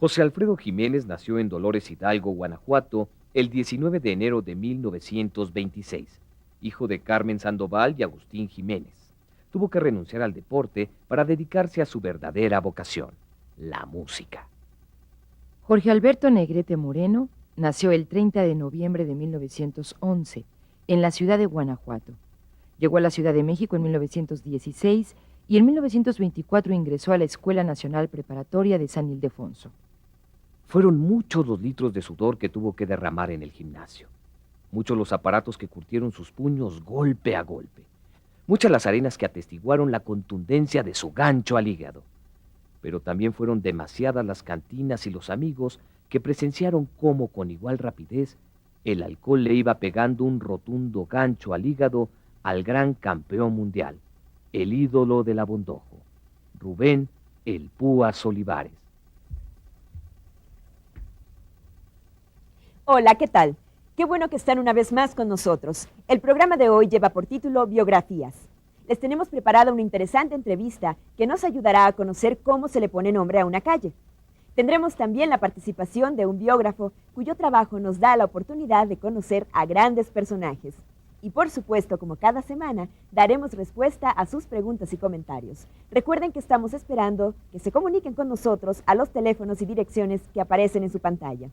José Alfredo Jiménez nació en Dolores Hidalgo, Guanajuato, el 19 de enero de 1926, hijo de Carmen Sandoval y Agustín Jiménez. Tuvo que renunciar al deporte para dedicarse a su verdadera vocación, la música. Jorge Alberto Negrete Moreno nació el 30 de noviembre de 1911 en la ciudad de Guanajuato. Llegó a la Ciudad de México en 1916 y en 1924 ingresó a la Escuela Nacional Preparatoria de San Ildefonso. Fueron muchos los litros de sudor que tuvo que derramar en el gimnasio. Muchos los aparatos que curtieron sus puños golpe a golpe. Muchas las arenas que atestiguaron la contundencia de su gancho al hígado. Pero también fueron demasiadas las cantinas y los amigos que presenciaron cómo con igual rapidez el alcohol le iba pegando un rotundo gancho al hígado al gran campeón mundial, el ídolo del abondojo, Rubén el Púas Olivares. Hola, ¿qué tal? Qué bueno que están una vez más con nosotros. El programa de hoy lleva por título Biografías. Les tenemos preparada una interesante entrevista que nos ayudará a conocer cómo se le pone nombre a una calle. Tendremos también la participación de un biógrafo cuyo trabajo nos da la oportunidad de conocer a grandes personajes. Y por supuesto, como cada semana, daremos respuesta a sus preguntas y comentarios. Recuerden que estamos esperando que se comuniquen con nosotros a los teléfonos y direcciones que aparecen en su pantalla.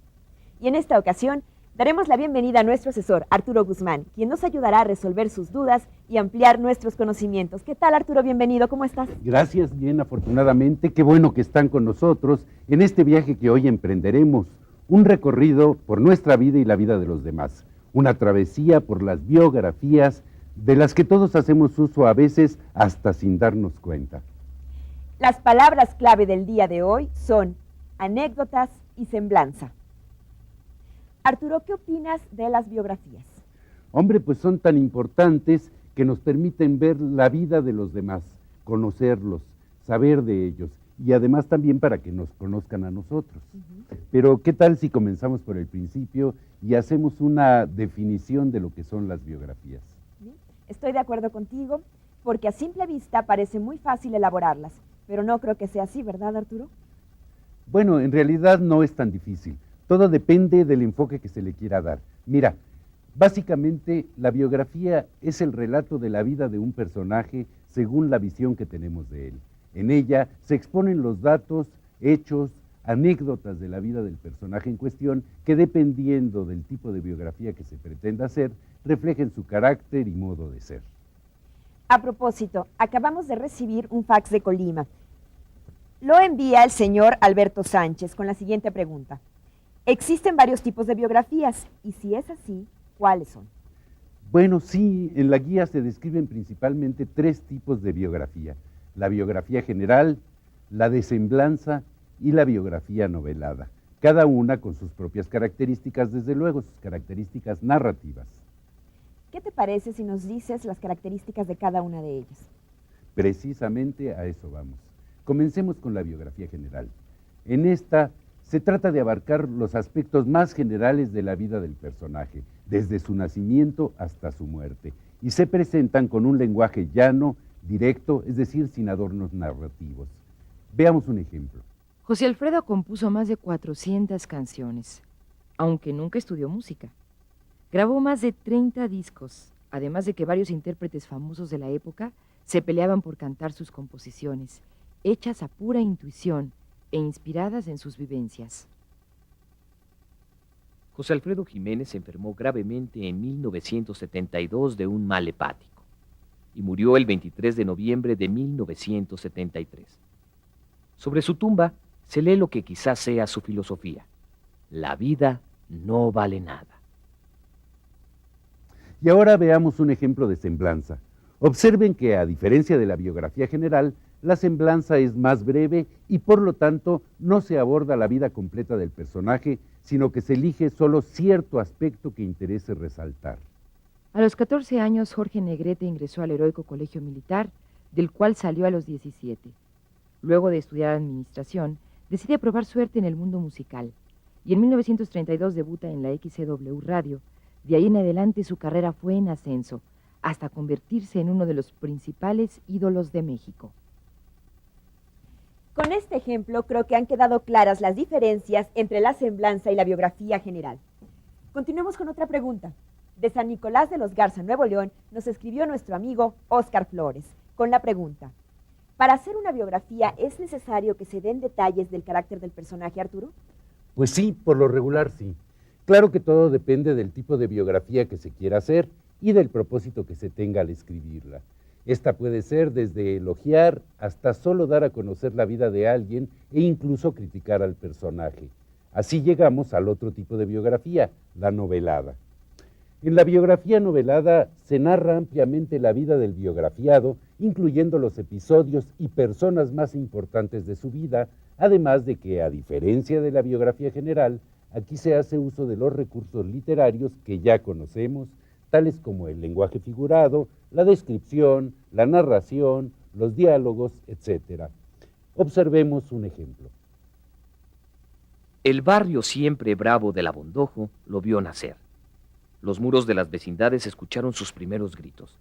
Y en esta ocasión, daremos la bienvenida a nuestro asesor, Arturo Guzmán, quien nos ayudará a resolver sus dudas y ampliar nuestros conocimientos. ¿Qué tal, Arturo? Bienvenido, ¿cómo estás? Gracias, bien, afortunadamente. Qué bueno que están con nosotros en este viaje que hoy emprenderemos. Un recorrido por nuestra vida y la vida de los demás. Una travesía por las biografías de las que todos hacemos uso a veces hasta sin darnos cuenta. Las palabras clave del día de hoy son anécdotas y semblanza. Arturo, ¿qué opinas de las biografías? Hombre, pues son tan importantes que nos permiten ver la vida de los demás, conocerlos, saber de ellos y además también para que nos conozcan a nosotros. Pero ¿qué tal si comenzamos por el principio y hacemos una definición de lo que son las biografías? Estoy de acuerdo contigo, porque a simple vista parece muy fácil elaborarlas, pero no creo que sea así, ¿verdad, Arturo? Bueno, en realidad no es tan difícil. Todo depende del enfoque que se le quiera dar. Mira, básicamente la biografía es el relato de la vida de un personaje según la visión que tenemos de él. En ella se exponen los datos, hechos, anécdotas de la vida del personaje en cuestión que dependiendo del tipo de biografía que se pretenda hacer, reflejen su carácter y modo de ser. A propósito, acabamos de recibir un fax de Colima. Lo envía el señor Alberto Sánchez con la siguiente pregunta. Existen varios tipos de biografías, y si es así, ¿cuáles son? Bueno, sí, en la guía se describen principalmente 3 tipos de biografía. La biografía general, la de semblanza y la biografía novelada. Cada una con sus propias características, desde luego, sus características narrativas. ¿Qué te parece si nos dices las características de cada una de ellas? Precisamente a eso vamos. Comencemos con la biografía general. En esta se trata de abarcar los aspectos más generales de la vida del personaje, desde su nacimiento hasta su muerte, y se presentan con un lenguaje llano, directo, es decir, sin adornos narrativos. Veamos un ejemplo. José Alfredo compuso más de 400 canciones, aunque nunca estudió música. Grabó más de 30 discos, además de que varios intérpretes famosos de la época se peleaban por cantar sus composiciones, hechas a pura intuición e inspiradas en sus vivencias. José Alfredo Jiménez se enfermó gravemente en 1972 de un mal hepático y murió el 23 de noviembre de 1973. Sobre su tumba se lee lo que quizás sea su filosofía: la vida no vale nada. Y ahora veamos un ejemplo de semblanza. Observen que, a diferencia de la biografía general, la semblanza es más breve y por lo tanto no se aborda la vida completa del personaje, sino que se elige solo cierto aspecto que interese resaltar. A los 14 años, Jorge Negrete ingresó al Heroico Colegio Militar, del cual salió a los 17. Luego de estudiar administración, decide probar suerte en el mundo musical y en 1932 debuta en la XCW Radio. De ahí en adelante su carrera fue en ascenso, hasta convertirse en uno de los principales ídolos de México. Con este ejemplo creo que han quedado claras las diferencias entre la semblanza y la biografía general. Continuemos con otra pregunta. De San Nicolás de los Garza, Nuevo León, nos escribió nuestro amigo Óscar Flores, con la pregunta: ¿para hacer una biografía es necesario que se den detalles del carácter del personaje, Arturo? Pues sí, por lo regular sí. Claro que todo depende del tipo de biografía que se quiera hacer y del propósito que se tenga al escribirla. Esta puede ser desde elogiar hasta solo dar a conocer la vida de alguien e incluso criticar al personaje. Así llegamos al otro tipo de biografía, la novelada. En la biografía novelada se narra ampliamente la vida del biografiado, incluyendo los episodios y personas más importantes de su vida, además de que, a diferencia de la biografía general, aquí se hace uso de los recursos literarios que ya conocemos, tales como el lenguaje figurado, la descripción, la narración, los diálogos, etc. Observemos un ejemplo. El barrio siempre bravo del Abondojo lo vio nacer. Los muros de las vecindades escucharon sus primeros gritos.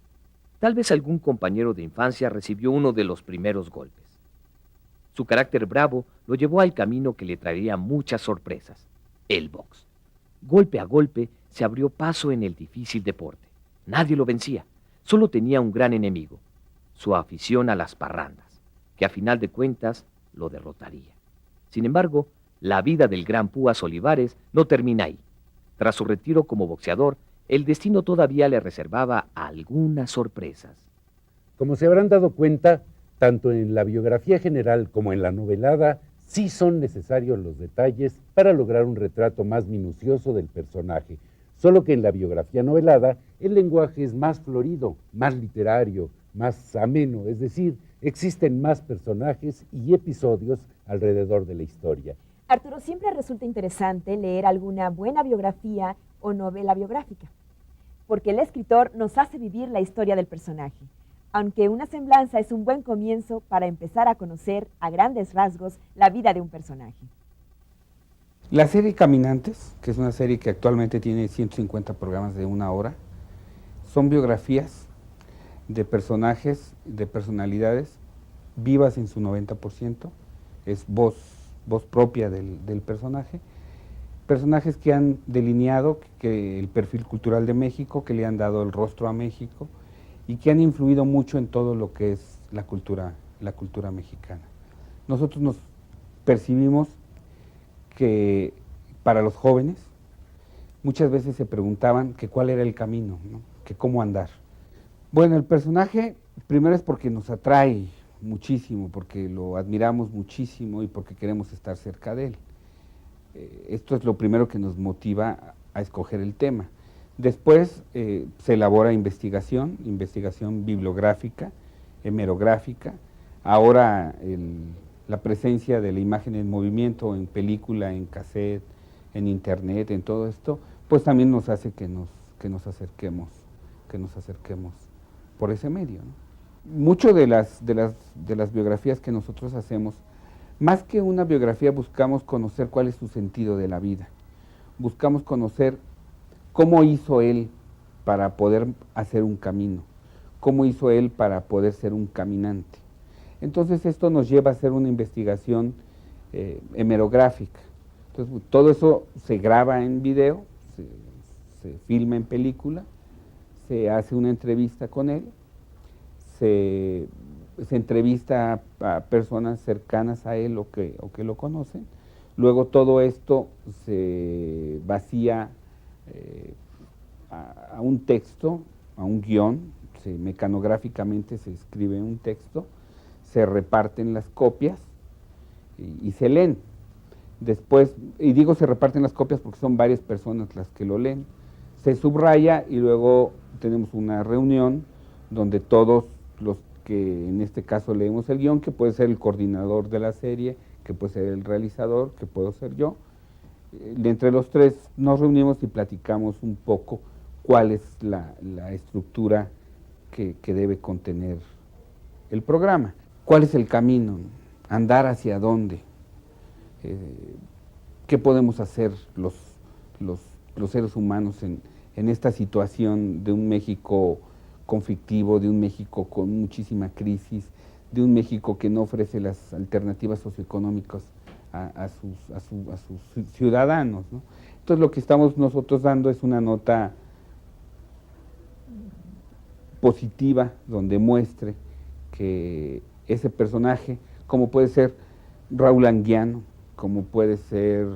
Tal vez algún compañero de infancia recibió uno de los primeros golpes. Su carácter bravo lo llevó al camino que le traería muchas sorpresas: el box. Golpe a golpe se abrió paso en el difícil deporte. Nadie lo vencía, solo tenía un gran enemigo: su afición a las parrandas, que a final de cuentas lo derrotaría. Sin embargo, la vida del gran Púas Olivares no termina ahí. Tras su retiro como boxeador, el destino todavía le reservaba algunas sorpresas. Como se habrán dado cuenta, tanto en la biografía general como en la novelada, sí son necesarios los detalles para lograr un retrato más minucioso del personaje, solo que en la biografía novelada el lenguaje es más florido, más literario, más ameno, es decir, existen más personajes y episodios alrededor de la historia. Arturo, siempre resulta interesante leer alguna buena biografía o novela biográfica, porque el escritor nos hace vivir la historia del personaje, aunque una semblanza es un buen comienzo para empezar a conocer a grandes rasgos la vida de un personaje. La serie Caminantes, que es una serie que actualmente tiene 150 programas de 1 hora, son biografías de personajes, de personalidades vivas en su 90%, es voz propia del personaje, personajes que han delineado que el perfil cultural de México, que le han dado el rostro a México y que han influido mucho en todo lo que es la cultura mexicana. Nosotros nos percibimos que para los jóvenes muchas veces se preguntaban que cuál era el camino, ¿no? Que cómo andar. Bueno, el personaje primero es porque nos atrae muchísimo, porque lo admiramos muchísimo y porque queremos estar cerca de él. Esto es lo primero que nos motiva a escoger el tema. Después se elabora investigación bibliográfica, hemerográfica. Ahora la presencia de la imagen en movimiento, en película, en cassette, en internet, en todo esto, pues también nos hace que nos acerquemos por ese medio, ¿no? Mucho de las biografías que nosotros hacemos, más que una biografía, buscamos conocer cuál es su sentido de la vida. Buscamos conocer cómo hizo él para poder hacer un camino, cómo hizo él para poder ser un caminante. Entonces esto nos lleva a hacer una investigación hemerográfica. Entonces todo eso se graba en video, se filma en película, se hace una entrevista con él, se entrevista a personas cercanas a él o que lo conocen. Luego todo esto se vacía a un texto, a un guión, mecanográficamente se escribe un texto, se reparten las copias y se leen. Después, y digo se reparten las copias porque son varias personas las que lo leen, se subraya y luego tenemos una reunión donde todos los que en este caso leemos el guión, que puede ser el coordinador de la serie, que puede ser el realizador, que puedo ser yo, entre los tres nos reunimos y platicamos un poco cuál es la estructura que debe contener el programa. ¿Cuál es el camino? ¿Andar hacia dónde? qué podemos hacer los seres humanos en esta situación de un México conflictivo, de un México con muchísima crisis, de un México que no ofrece las alternativas socioeconómicas a sus ciudadanos, ¿no? Entonces lo que estamos nosotros dando es una nota positiva donde muestre que ese personaje, como puede ser Raúl Anguiano, como puede ser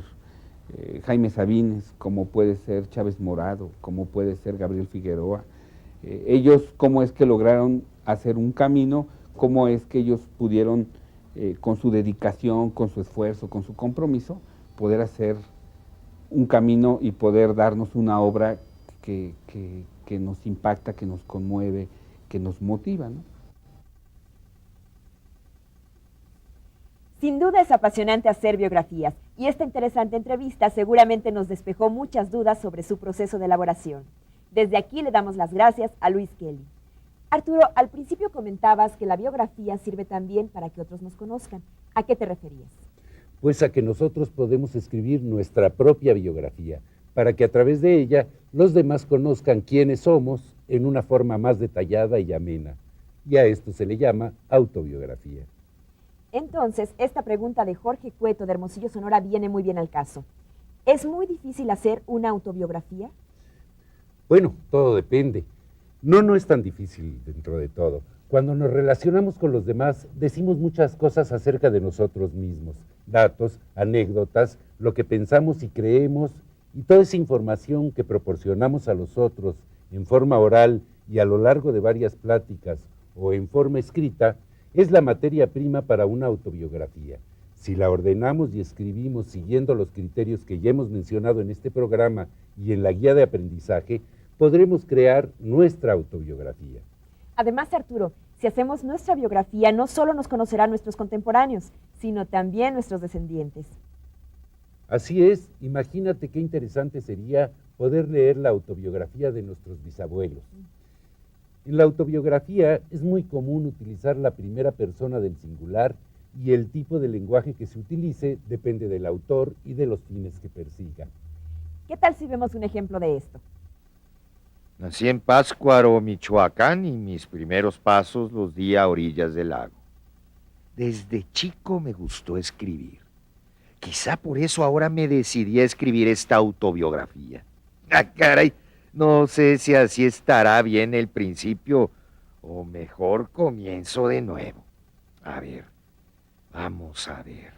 Jaime Sabines, como puede ser Chávez Morado, como puede ser Gabriel Figueroa, ellos cómo es que lograron hacer un camino, cómo es que ellos pudieron con su dedicación, con su esfuerzo, con su compromiso, poder hacer un camino y poder darnos una obra que nos impacta, que nos conmueve, que nos motiva, ¿no? Sin duda es apasionante hacer biografías y esta interesante entrevista seguramente nos despejó muchas dudas sobre su proceso de elaboración. Desde aquí le damos las gracias a Luis Kelly. Arturo, al principio comentabas que la biografía sirve también para que otros nos conozcan. ¿A qué te referías? Pues a que nosotros podemos escribir nuestra propia biografía, para que a través de ella los demás conozcan quiénes somos en una forma más detallada y amena. Y a esto se le llama autobiografía. Entonces, esta pregunta de Jorge Cueto de Hermosillo, Sonora, viene muy bien al caso. ¿Es muy difícil hacer una autobiografía? Bueno, todo depende. No es tan difícil dentro de todo. Cuando nos relacionamos con los demás, decimos muchas cosas acerca de nosotros mismos. Datos, anécdotas, lo que pensamos y creemos, y toda esa información que proporcionamos a los otros en forma oral y a lo largo de varias pláticas o en forma escrita, es la materia prima para una autobiografía. Si la ordenamos y escribimos siguiendo los criterios que ya hemos mencionado en este programa y en la guía de aprendizaje, podremos crear nuestra autobiografía. Además, Arturo, si hacemos nuestra biografía, no solo nos conocerán nuestros contemporáneos, sino también nuestros descendientes. Así es, imagínate qué interesante sería poder leer la autobiografía de nuestros bisabuelos. En la autobiografía es muy común utilizar la primera persona del singular y el tipo de lenguaje que se utilice depende del autor y de los fines que persiga. ¿Qué tal si vemos un ejemplo de esto? Nací en Pátzcuaro, Michoacán, y mis primeros pasos los di a orillas del lago. Desde chico me gustó escribir. Quizá por eso ahora me decidí a escribir esta autobiografía. ¡Ah, caray! No sé si así estará bien el principio, o mejor comienzo de nuevo. A ver, vamos a ver.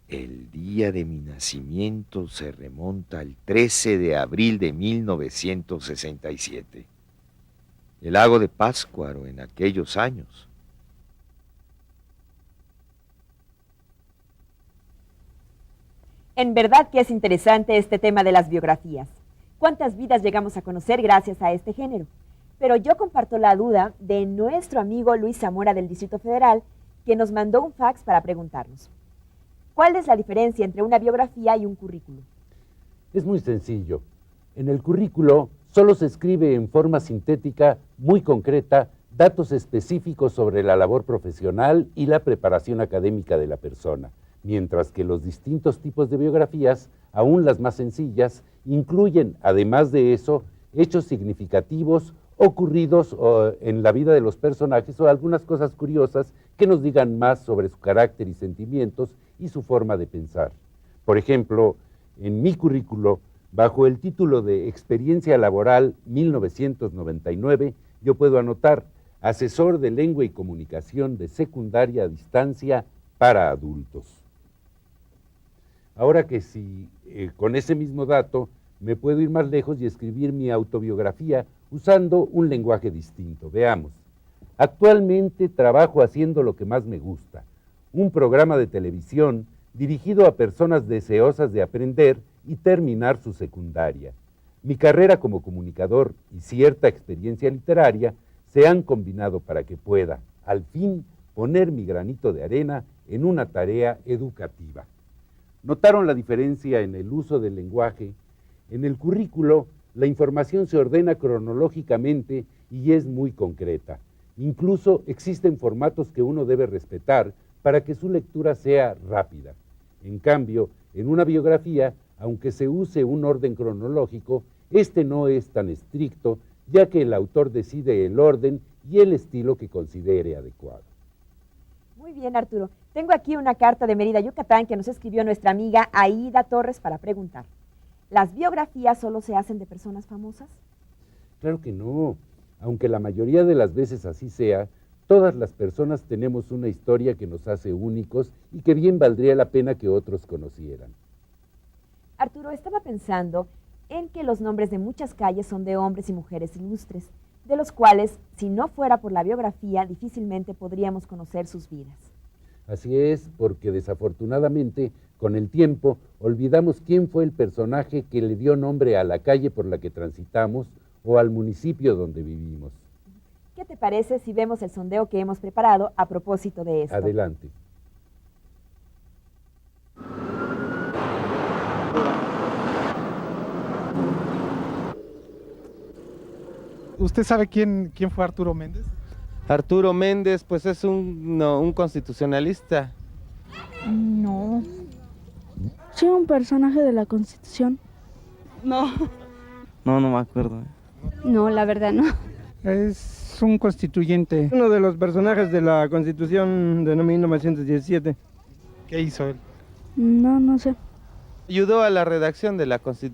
El día de mi nacimiento se remonta al 13 de abril de 1967. El lago de Pátzcuaro en aquellos años. En verdad que es interesante este tema de las biografías. ¿Cuántas vidas llegamos a conocer gracias a este género? Pero yo comparto la duda de nuestro amigo Luis Zamora del Distrito Federal, que nos mandó un fax para preguntarnos: ¿cuál es la diferencia entre una biografía y un currículo? Es muy sencillo. En el currículo solo se escribe en forma sintética, muy concreta, datos específicos sobre la labor profesional y la preparación académica de la persona, mientras que los distintos tipos de biografías, aún las más sencillas, incluyen, además de eso, hechos significativos ocurridos en la vida de los personajes o algunas cosas curiosas que nos digan más sobre su carácter y sentimientos y su forma de pensar. Por ejemplo, en mi currículo, bajo el título de Experiencia Laboral 1999, yo puedo anotar asesor de lengua y comunicación de secundaria a distancia para adultos. Ahora que si con ese mismo dato me puedo ir más lejos y escribir mi autobiografía usando un lenguaje distinto. Veamos. Actualmente trabajo haciendo lo que más me gusta, un programa de televisión dirigido a personas deseosas de aprender y terminar su secundaria. Mi carrera como comunicador y cierta experiencia literaria se han combinado para que pueda, al fin, poner mi granito de arena en una tarea educativa. ¿Notaron la diferencia en el uso del lenguaje? En el currículo, la información se ordena cronológicamente y es muy concreta. Incluso existen formatos que uno debe respetar, para que su lectura sea rápida. En cambio, en una biografía, aunque se use un orden cronológico, este no es tan estricto, ya que el autor decide el orden y el estilo que considere adecuado. Muy bien, Arturo. Tengo aquí una carta de Mérida, Yucatán, que nos escribió nuestra amiga Aida Torres para preguntar. ¿Las biografías solo se hacen de personas famosas? Claro que no. Aunque la mayoría de las veces así sea, todas las personas tenemos una historia que nos hace únicos y que bien valdría la pena que otros conocieran. Arturo, estaba pensando en que los nombres de muchas calles son de hombres y mujeres ilustres, de los cuales, si no fuera por la biografía, difícilmente podríamos conocer sus vidas. Así es, porque desafortunadamente, con el tiempo, olvidamos quién fue el personaje que le dio nombre a la calle por la que transitamos o al municipio donde vivimos. ¿Qué te parece si vemos el sondeo que hemos preparado a propósito de esto? Adelante. ¿Usted sabe quién fue Arturo Méndez? Arturo Méndez, pues es un constitucionalista. No. Sí, un personaje de la Constitución. No. No me acuerdo. No, la verdad no. Es un constituyente. Uno de los personajes de la Constitución de 1917. ¿Qué hizo él? No sé. Ayudó a la redacción de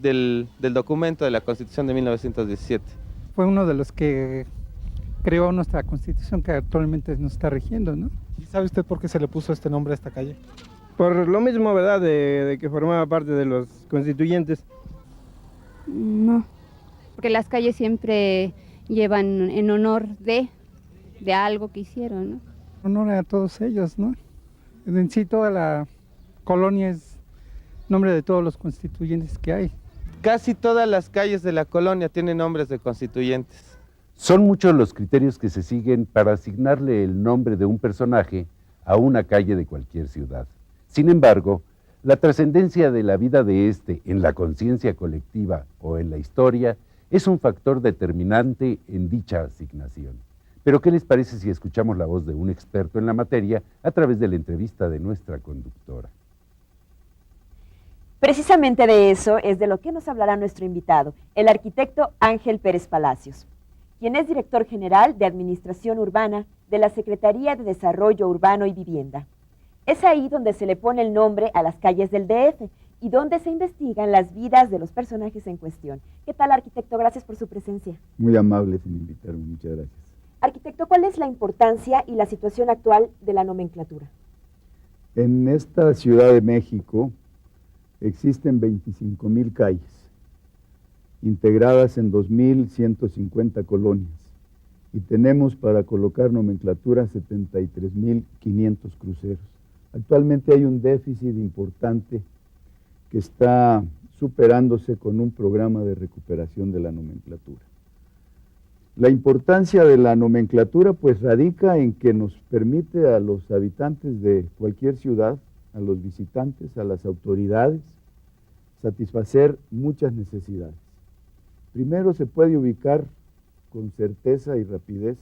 del documento de la Constitución de 1917. Fue uno de los que creó nuestra Constitución que actualmente nos está rigiendo, ¿no? ¿Y sabe usted por qué se le puso este nombre a esta calle? Por lo mismo, ¿verdad? De que formaba parte de los constituyentes. No. Porque las calles siempre llevan en honor de algo que hicieron, ¿no? Honor a todos ellos, ¿no? En sí toda la colonia es nombre de todos los constituyentes que hay. Casi todas las calles de la colonia tienen nombres de constituyentes. Son muchos los criterios que se siguen para asignarle el nombre de un personaje a una calle de cualquier ciudad. Sin embargo, la trascendencia de la vida de éste en la conciencia colectiva o en la historia es un factor determinante en dicha asignación. Pero ¿qué les parece si escuchamos la voz de un experto en la materia a través de la entrevista de nuestra conductora? Precisamente de eso es de lo que nos hablará nuestro invitado, el arquitecto Ángel Pérez Palacios, quien es director general de Administración Urbana de la Secretaría de Desarrollo Urbano y Vivienda. Es ahí donde se le pone el nombre a las calles del DF y donde se investigan las vidas de los personajes en cuestión. ¿Qué tal, arquitecto? Gracias por su presencia. Muy amable en invitarme, muchas gracias. Arquitecto, ¿cuál es la importancia y la situación actual de la nomenclatura? En esta Ciudad de México existen 25,000 calles, integradas en 2,150 colonias, y tenemos para colocar nomenclatura 73,500 cruceros. Actualmente hay un déficit importante que está superándose con un programa de recuperación de la nomenclatura. La importancia de la nomenclatura pues radica en que nos permite a los habitantes de cualquier ciudad, a los visitantes, a las autoridades, satisfacer muchas necesidades. Primero, se puede ubicar con certeza y rapidez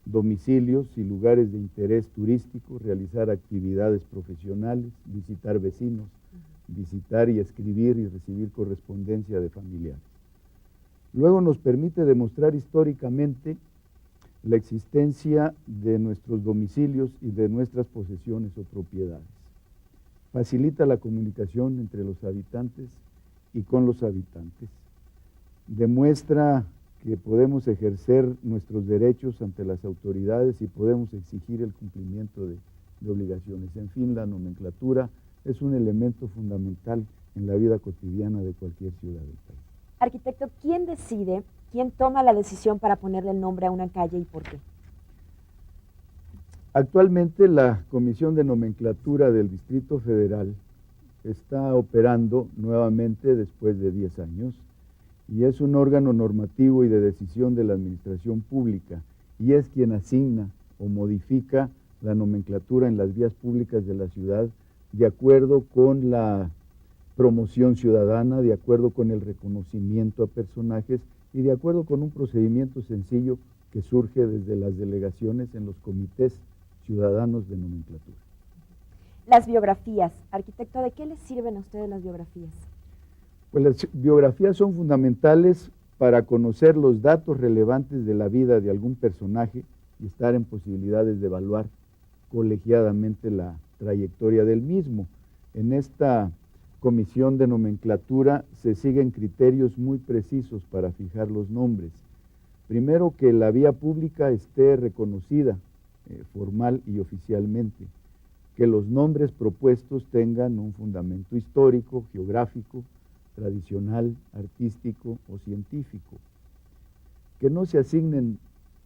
domicilios y lugares de interés turístico, realizar actividades profesionales, visitar vecinos, visitar y escribir y recibir correspondencia de familiares. Luego nos permite demostrar históricamente la existencia de nuestros domicilios y de nuestras posesiones o propiedades. Facilita la comunicación entre los habitantes y con los habitantes. Demuestra que podemos ejercer nuestros derechos ante las autoridades y podemos exigir el cumplimiento de obligaciones. En fin, la nomenclatura es un elemento fundamental en la vida cotidiana de cualquier ciudad del país. Arquitecto, ¿quién decide, quién toma la decisión para ponerle el nombre a una calle y por qué? Actualmente la Comisión de Nomenclatura del Distrito Federal está operando nuevamente después de 10 años y es un órgano normativo y de decisión de la administración pública y es quien asigna o modifica la nomenclatura en las vías públicas de la ciudad de acuerdo con la promoción ciudadana, de acuerdo con el reconocimiento a personajes y de acuerdo con un procedimiento sencillo que surge desde las delegaciones en los comités ciudadanos de nomenclatura. Las biografías. Arquitecto, ¿de qué les sirven a ustedes las biografías? Pues las biografías son fundamentales para conocer los datos relevantes de la vida de algún personaje y estar en posibilidades de evaluar colegiadamente la trayectoria del mismo. En esta comisión de nomenclatura se siguen criterios muy precisos para fijar los nombres. Primero, que la vía pública esté reconocida formal y oficialmente, que los nombres propuestos tengan un fundamento histórico, geográfico, tradicional, artístico o científico, que no se asignen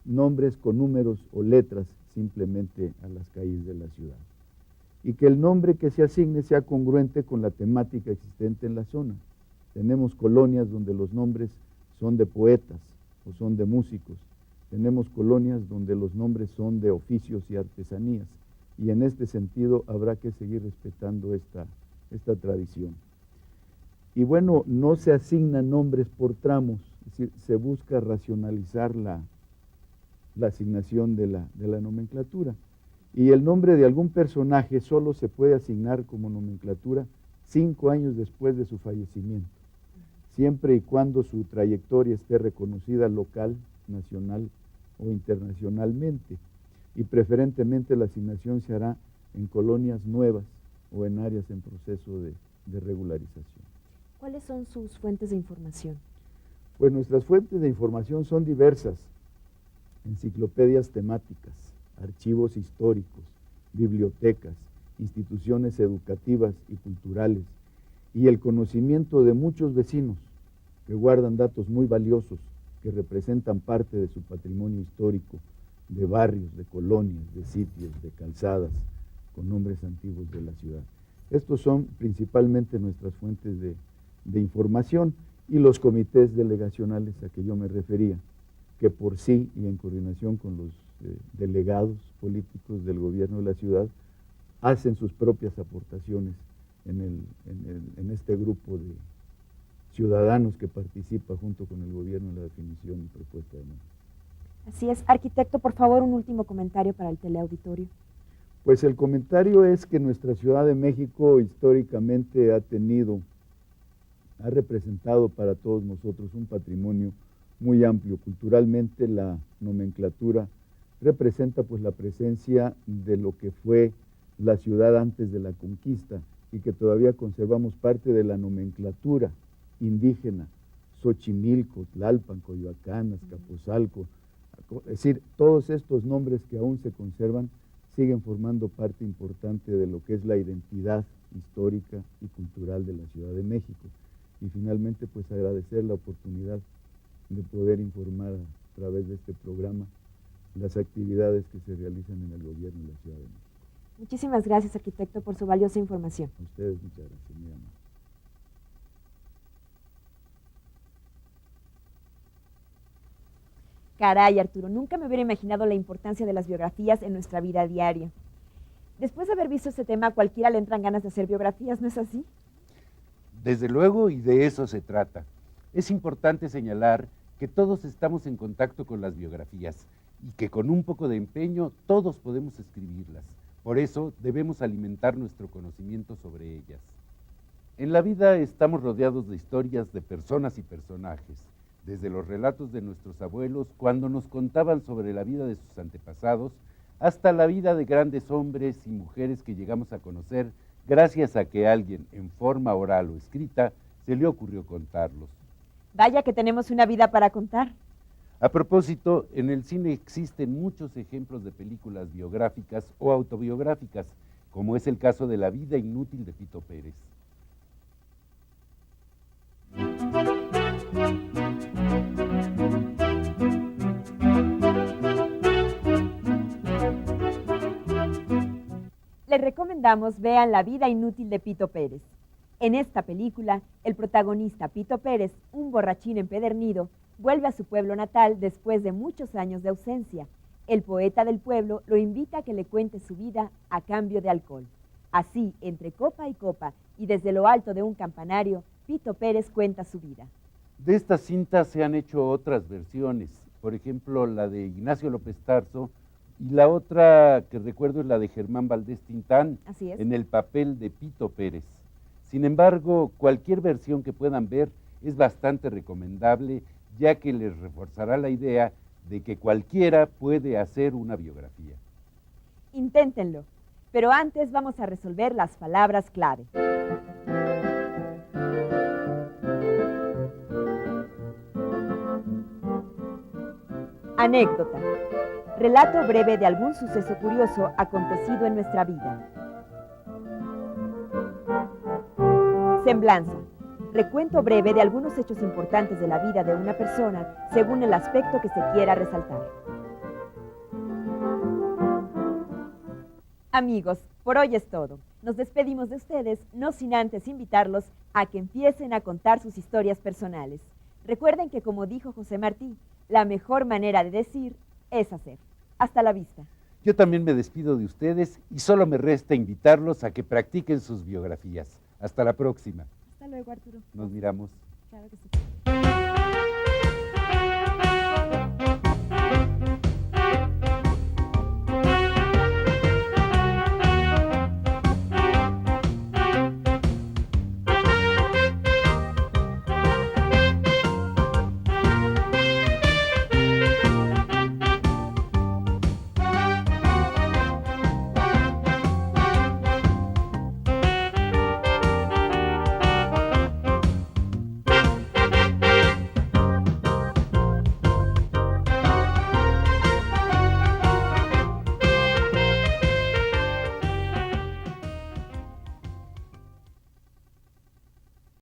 nombres con números o letras simplemente a las calles de la ciudad, y que el nombre que se asigne sea congruente con la temática existente en la zona. Tenemos colonias donde los nombres son de poetas o son de músicos, tenemos colonias donde los nombres son de oficios y artesanías, y en este sentido habrá que seguir respetando esta tradición. Y bueno, no se asignan nombres por tramos, es decir, se busca racionalizar la asignación de la nomenclatura. Y el nombre de algún personaje solo se puede asignar como nomenclatura 5 años después de su fallecimiento, siempre y cuando su trayectoria esté reconocida local, nacional o internacionalmente. Y preferentemente la asignación se hará en colonias nuevas o en áreas en proceso de regularización. ¿Cuáles son sus fuentes de información? Pues nuestras fuentes de información son diversas: enciclopedias temáticas, archivos históricos, bibliotecas, instituciones educativas y culturales, y el conocimiento de muchos vecinos que guardan datos muy valiosos que representan parte de su patrimonio histórico, de barrios, de colonias, de sitios, de calzadas, con nombres antiguos de la ciudad. Estos son principalmente nuestras fuentes de información, y los comités delegacionales a que yo me refería, que por sí y en coordinación con los delegados políticos del gobierno de la ciudad hacen sus propias aportaciones en este grupo de ciudadanos que participa junto con el gobierno en la definición y propuesta de normas. Así es. Arquitecto, por favor, un último comentario para el teleauditorio. Pues el comentario es que nuestra Ciudad de México históricamente ha representado para todos nosotros un patrimonio muy amplio. Culturalmente la nomenclatura representa pues la presencia de lo que fue la ciudad antes de la conquista, y que todavía conservamos parte de la nomenclatura indígena: Xochimilco, Tlalpan, Coyoacán, Azcapotzalco. Es decir, todos estos nombres que aún se conservan siguen formando parte importante de lo que es la identidad histórica y cultural de la Ciudad de México. Y finalmente, pues agradecer la oportunidad de poder informar a través de este programa las actividades que se realizan en el gobierno de la Ciudad de México. Muchísimas gracias, arquitecto, por su valiosa información. A ustedes muchas gracias, mi amor. Caray, Arturo, nunca me hubiera imaginado la importancia de las biografías en nuestra vida diaria. Después de haber visto este tema, a cualquiera le entran ganas de hacer biografías, ¿no es así? Desde luego, y de eso se trata. Es importante señalar que todos estamos en contacto con las biografías y que con un poco de empeño todos podemos escribirlas. Por eso debemos alimentar nuestro conocimiento sobre ellas. En la vida estamos rodeados de historias de personas y personajes, desde los relatos de nuestros abuelos cuando nos contaban sobre la vida de sus antepasados, hasta la vida de grandes hombres y mujeres que llegamos a conocer gracias a que alguien, en forma oral o escrita, se le ocurrió contarlos. Vaya que tenemos una vida para contar. A propósito, en el cine existen muchos ejemplos de películas biográficas o autobiográficas, como es el caso de La vida inútil de Pito Pérez. Les recomendamos vean La vida inútil de Pito Pérez. En esta película, el protagonista Pito Pérez, un borrachín empedernido, vuelve a su pueblo natal después de muchos años de ausencia. El poeta del pueblo lo invita a que le cuente su vida a cambio de alcohol. Así, entre copa y copa y desde lo alto de un campanario, Pito Pérez cuenta su vida. De esta cinta se han hecho otras versiones, por ejemplo la de Ignacio López Tarso, Y la otra que recuerdo es la de Germán Valdés Tintán, Así es. en el papel de Pito Pérez. Sin embargo, cualquier versión que puedan ver es bastante recomendable, ya que les reforzará la idea de que cualquiera puede hacer una biografía. Inténtenlo, pero antes vamos a resolver las palabras clave. Anécdota. Relato breve de algún suceso curioso acontecido en nuestra vida. Semblanza. Recuento breve de algunos hechos importantes de la vida de una persona según el aspecto que se quiera resaltar. Amigos, por hoy es todo. Nos despedimos de ustedes, no sin antes invitarlos a que empiecen a contar sus historias personales. Recuerden que, como dijo José Martí, la mejor manera de decir es hacer. Hasta la vista. Yo también me despido de ustedes y solo me resta invitarlos a que practiquen sus biografías. Hasta la próxima. Hasta luego, Arturo. Nos miramos. Claro que sí.